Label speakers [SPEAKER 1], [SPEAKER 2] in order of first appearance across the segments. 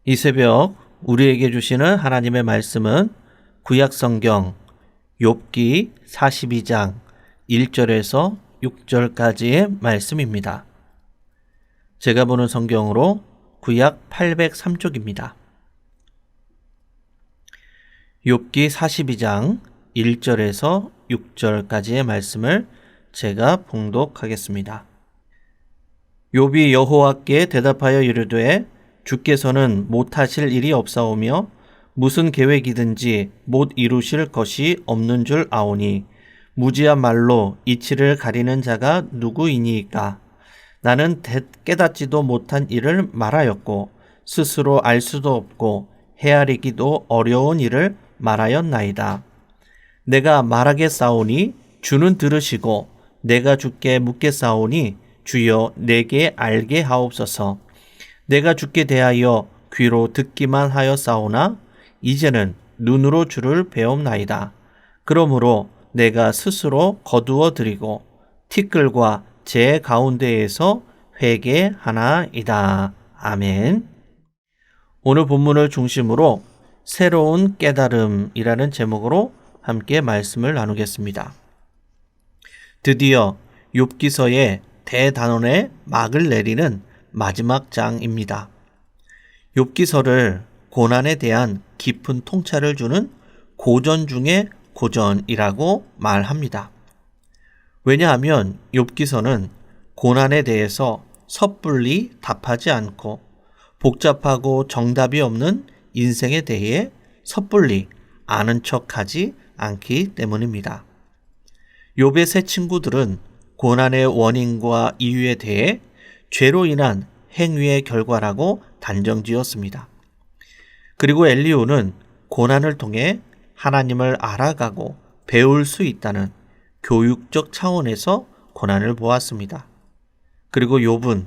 [SPEAKER 1] 이 새벽 우리에게 주시는 하나님의 말씀은 구약성경 욥기 42장 1절에서 6절까지의 말씀입니다. 제가 보는 성경으로 구약 803쪽입니다. 욥기 42장 1절에서 6절까지의 말씀을 제가 봉독하겠습니다. 욥이 여호와께 대답하여 이르되 주께서는 못하실 일이 없사오며 무슨 계획이든지 못 이루실 것이 없는 줄 아오니 무지한 말로 이치를 가리는 자가 누구이니이까. 나는 깨닫지도 못한 일을 말하였고 스스로 알 수도 없고 헤아리기도 어려운 일을 말하였나이다. 내가 말하겠사오니 주는 들으시고 내가 주께 묻겠사오니 주여 내게 알게 하옵소서. 내가 주께 대하여 귀로 듣기만 하였사오나 이제는 눈으로 주를 배옵나이다. 그러므로 내가 스스로 거두어 드리고 티끌과 제 가운데에서 회개하나이다. 아멘. 오늘 본문을 중심으로 새로운 깨달음이라는 제목으로 함께 말씀을 나누겠습니다. 드디어 욥기서의 대단원의 막을 내리는 마지막 장입니다. 욥기서를 고난에 대한 깊은 통찰을 주는 고전 중의 고전이라고 말합니다. 왜냐하면 욥기서는 고난에 대해서 섣불리 답하지 않고 복잡하고 정답이 없는 인생에 대해 섣불리 아는 척하지 않기 때문입니다. 욥의 세 친구들은 고난의 원인과 이유에 대해 죄로 인한 행위의 결과라고 단정지었습니다. 그리고 엘리후는 고난을 통해 하나님을 알아가고 배울 수 있다는 교육적 차원에서 고난을 보았습니다. 그리고 욥은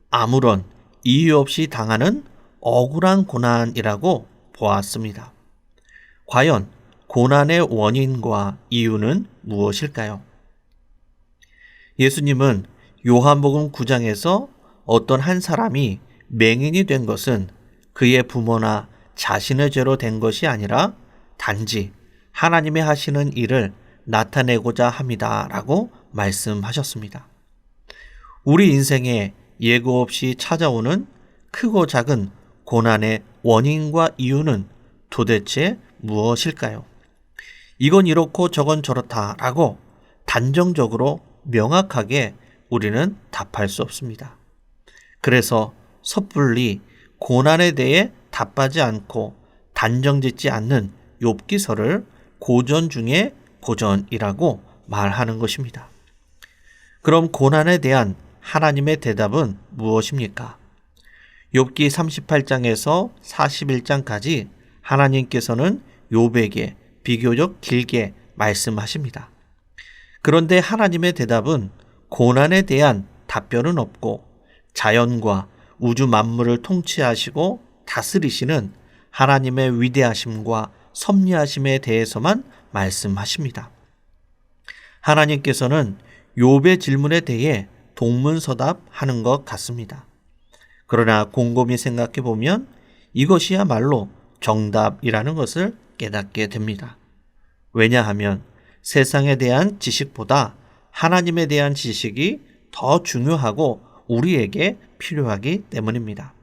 [SPEAKER 1] 아무런 이유 없이 당하는 억울한 고난이라고 보았습니다. 과연 고난의 원인과 이유는 무엇일까요? 예수님은 요한복음 9장에서 어떤 한 사람이 맹인이 된 것은 그의 부모나 자신의 죄로 된 것이 아니라 단지 하나님이 하시는 일을 나타내고자 함이다라고 말씀하셨습니다. 우리 인생에 예고 없이 찾아오는 크고 작은 고난의 원인과 이유는 도대체 무엇일까요? 이건 이렇고 저건 저렇다라고 단정적으로 명확하게 우리는 답할 수 없습니다. 그래서 섣불리 고난에 대해 답하지 않고 단정짓지 않는 욥기서를 고전 중의 고전이라고 말하는 것입니다. 그럼 고난에 대한 하나님의 대답은 무엇입니까? 욥기 38장에서 41장까지 하나님께서는 욥에게 비교적 길게 말씀하십니다. 그런데 하나님의 대답은 고난에 대한 답변은 없고 자연과 우주 만물을 통치하시고 다스리시는 하나님의 위대하심과 섭리하심에 대해서만 말씀하십니다. 하나님께서는 욥의 질문에 대해 동문서답하는 것 같습니다. 그러나 곰곰이 생각해 보면 이것이야말로 정답이라는 것을 깨닫게 됩니다. 왜냐하면 세상에 대한 지식보다 하나님에 대한 지식이 더 중요하고 우리에게 필요하기 때문입니다.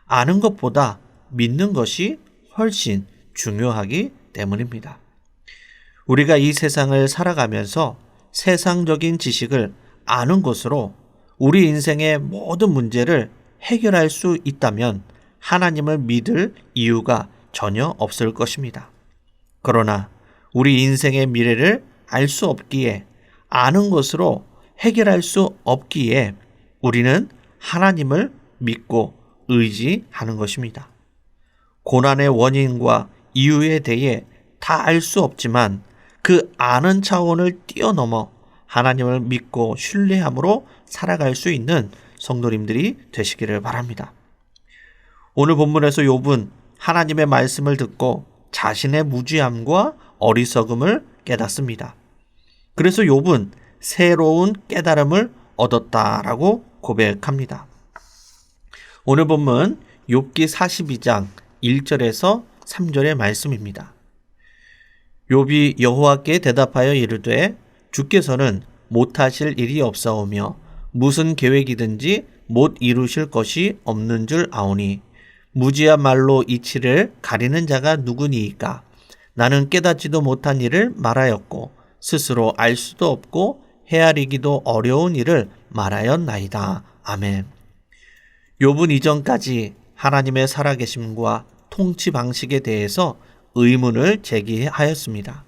[SPEAKER 1] 아는 것보다 믿는 것이 훨씬 중요하기 때문입니다. 우리가 이 세상을 살아가면서 세상적인 지식을 아는 것으로 우리 인생의 모든 문제를 해결할 수 있다면 하나님을 믿을 이유가 전혀 없을 것입니다. 그러나 우리 인생의 미래를 알 수 없기에 아는 것으로 해결할 수 없기에 우리는 하나님을 믿고 의지하는 것입니다. 고난의 원인과 이유에 대해 다 알 수 없지만 그 아는 차원을 뛰어넘어 하나님을 믿고 신뢰함으로 살아갈 수 있는 성도님들이 되시기를 바랍니다. 오늘 본문에서 욥은 하나님의 말씀을 듣고 자신의 무지함과 어리석음을 깨닫습니다. 그래서 욥은 새로운 깨달음을 얻었다라고 고백합니다. 오늘 본문 욥기 42장 1절에서 3절의 말씀입니다. 욥이 여호와께 대답하여 이르되 주께서는 못하실 일이 없사오며 무슨 계획이든지 못 이루실 것이 없는 줄 아오니 무지야말로 이치를 가리는 자가 누구니이까. 나는 깨닫지도 못한 일을 말하였고 스스로 알 수도 없고 헤아리기도 어려운 일을 말하였나이다. 아멘. 욥은 이전까지 하나님의 살아계심과 통치 방식에 대해서 의문을 제기하였습니다.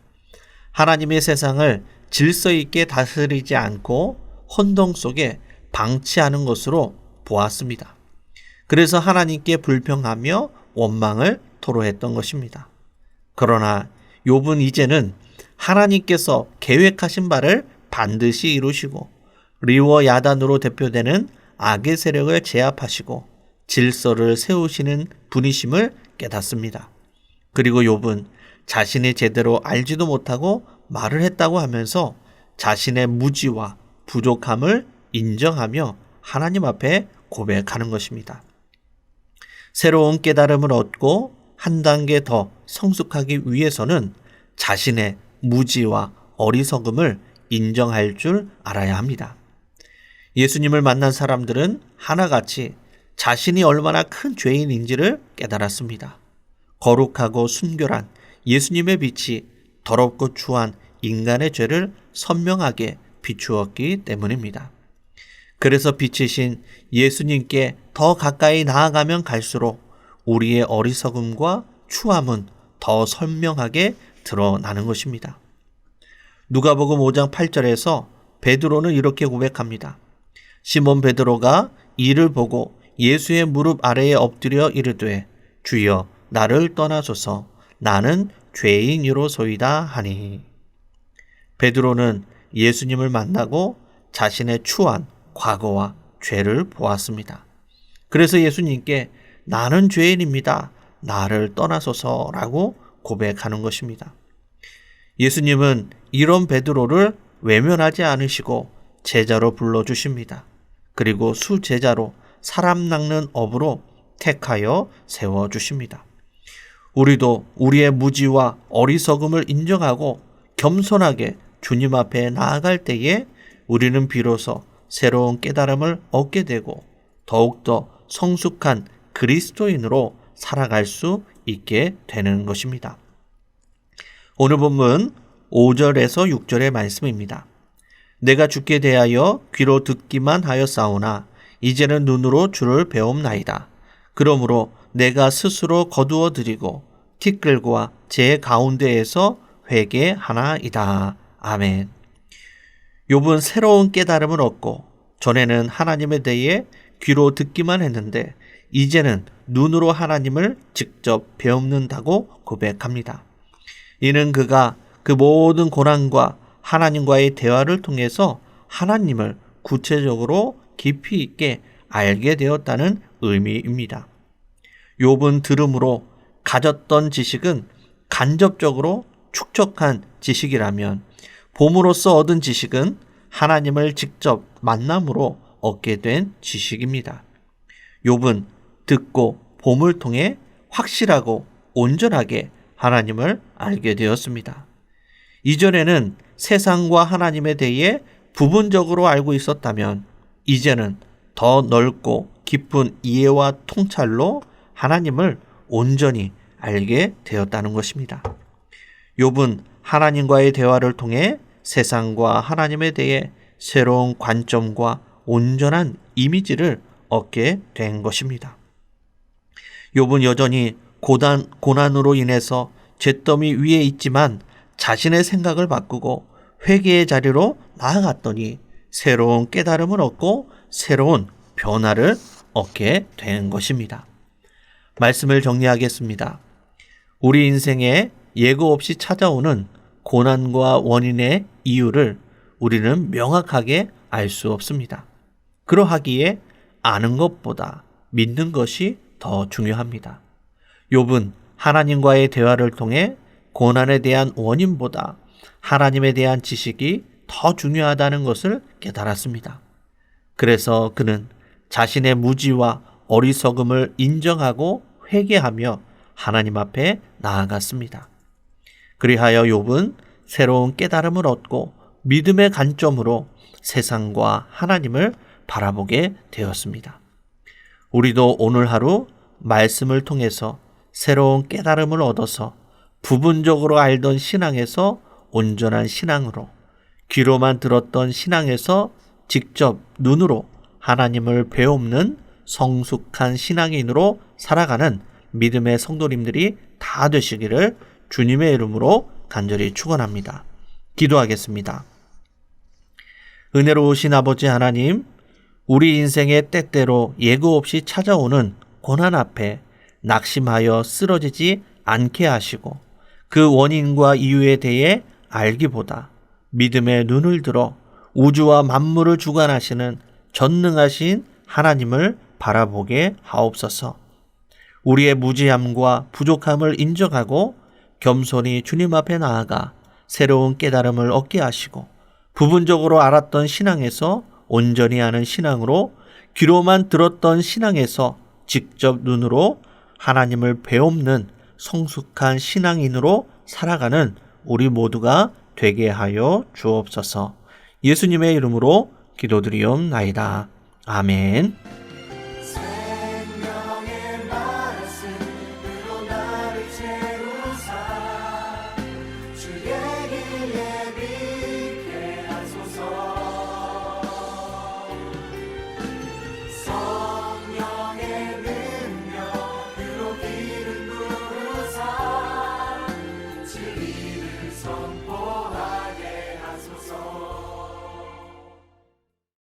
[SPEAKER 1] 하나님의 세상을 질서 있게 다스리지 않고 혼동 속에 방치하는 것으로 보았습니다. 그래서 하나님께 불평하며 원망을 토로했던 것입니다. 그러나 욥은 이제는 하나님께서 계획하신 바를 반드시 이루시고 리워 야단으로 대표되는 악의 세력을 제압하시고 질서를 세우시는 분이심을 깨닫습니다. 그리고 욥은 자신이 제대로 알지도 못하고 말을 했다고 하면서 자신의 무지와 부족함을 인정하며 하나님 앞에 고백하는 것입니다. 새로운 깨달음을 얻고 한 단계 더 성숙하기 위해서는 자신의 무지와 어리석음을 인정할 줄 알아야 합니다. 예수님을 만난 사람들은 하나같이 자신이 얼마나 큰 죄인인지를 깨달았습니다. 거룩하고 순결한 예수님의 빛이 더럽고 추한 인간의 죄를 선명하게 비추었기 때문입니다. 그래서 빛이신 예수님께 더 가까이 나아가면 갈수록 우리의 어리석음과 추함은 더 선명하게 드러나는 것입니다. 누가복음 5장 8절에서 베드로는 이렇게 고백합니다. 시몬 베드로가 이를 보고 예수의 무릎 아래에 엎드려 이르되 주여 나를 떠나소서 나는 죄인이로소이다 하니. 베드로는 예수님을 만나고 자신의 추한 과거와 죄를 보았습니다. 그래서 예수님께 나는 죄인입니다. 나를 떠나소서라고 고백하는 것입니다. 예수님은 이런 베드로를 외면하지 않으시고 제자로 불러주십니다. 그리고 수제자로 사람 낚는 업으로 택하여 세워주십니다. 우리도 우리의 무지와 어리석음을 인정하고 겸손하게 주님 앞에 나아갈 때에 우리는 비로소 새로운 깨달음을 얻게 되고 더욱더 성숙한 그리스도인으로 살아갈 수 있게 되는 것입니다. 오늘 본문 5절에서 6절의 말씀입니다. 내가 주께 대하여 귀로 듣기만 하였사오나 이제는 눈으로 주를 배움나이다. 그러므로 내가 스스로 거두어 드리고 티끌과 제 가운데에서 회개하나이다. 아멘. 욥은 새로운 깨달음을 얻고 전에는 하나님에 대해 귀로 듣기만 했는데 이제는 눈으로 하나님을 직접 배움는다고 고백합니다. 이는 그가 그 모든 고난과 하나님과의 대화를 통해서 하나님을 구체적으로 깊이 있게 알게 되었다는 의미입니다. 욥은 들음으로 가졌던 지식은 간접적으로 축적한 지식이라면 봄으로써 얻은 지식은 하나님을 직접 만남으로 얻게 된 지식입니다. 욥은 듣고 봄을 통해 확실하고 온전하게 하나님을 알게 되었습니다. 이전에는 세상과 하나님에 대해 부분적으로 알고 있었다면 이제는 더 넓고 깊은 이해와 통찰로 하나님을 온전히 알게 되었다는 것입니다. 욥은 하나님과의 대화를 통해 세상과 하나님에 대해 새로운 관점과 온전한 이미지를 얻게 된 것입니다. 욥은 여전히 고난으로 인해서 잿더미 위에 있지만 자신의 생각을 바꾸고 회개의 자리로 나아갔더니 새로운 깨달음을 얻고 새로운 변화를 얻게 된 것입니다. 말씀을 정리하겠습니다. 우리 인생에 예고 없이 찾아오는 고난과 원인의 이유를 우리는 명확하게 알 수 없습니다. 그러하기에 아는 것보다 믿는 것이 더 중요합니다. 욥은 하나님과의 대화를 통해 고난에 대한 원인보다 하나님에 대한 지식이 더 중요하다는 것을 깨달았습니다. 그래서 그는 자신의 무지와 어리석음을 인정하고 회개하며 하나님 앞에 나아갔습니다. 그리하여 욥은 새로운 깨달음을 얻고 믿음의 관점으로 세상과 하나님을 바라보게 되었습니다. 우리도 오늘 하루 말씀을 통해서 새로운 깨달음을 얻어서 부분적으로 알던 신앙에서 온전한 신앙으로, 귀로만 들었던 신앙에서 직접 눈으로 하나님을 배움는 성숙한 신앙인으로 살아가는 믿음의 성도님들이 다 되시기를 주님의 이름으로 간절히 축원합니다. 기도하겠습니다. 은혜로우신 아버지 하나님, 우리 인생의 때때로 예고 없이 찾아오는 고난 앞에 낙심하여 쓰러지지 않게 하시고 그 원인과 이유에 대해 알기보다 믿음의 눈을 들어 우주와 만물을 주관하시는 전능하신 하나님을 바라보게 하옵소서. 우리의 무지함과 부족함을 인정하고 겸손히 주님 앞에 나아가 새로운 깨달음을 얻게 하시고 부분적으로 알았던 신앙에서 온전히 하는 신앙으로, 귀로만 들었던 신앙에서 직접 눈으로 하나님을 배움는 성숙한 신앙인으로 살아가는 우리 모두가 되게 하여 주옵소서. 예수님의 이름으로 기도드리옵나이다. 아멘.
[SPEAKER 2] 생명의 말씀으로 나를 채우사 주의 길 예비케 하소서. 성령의 능력으로 길을 부으사 진리를 선포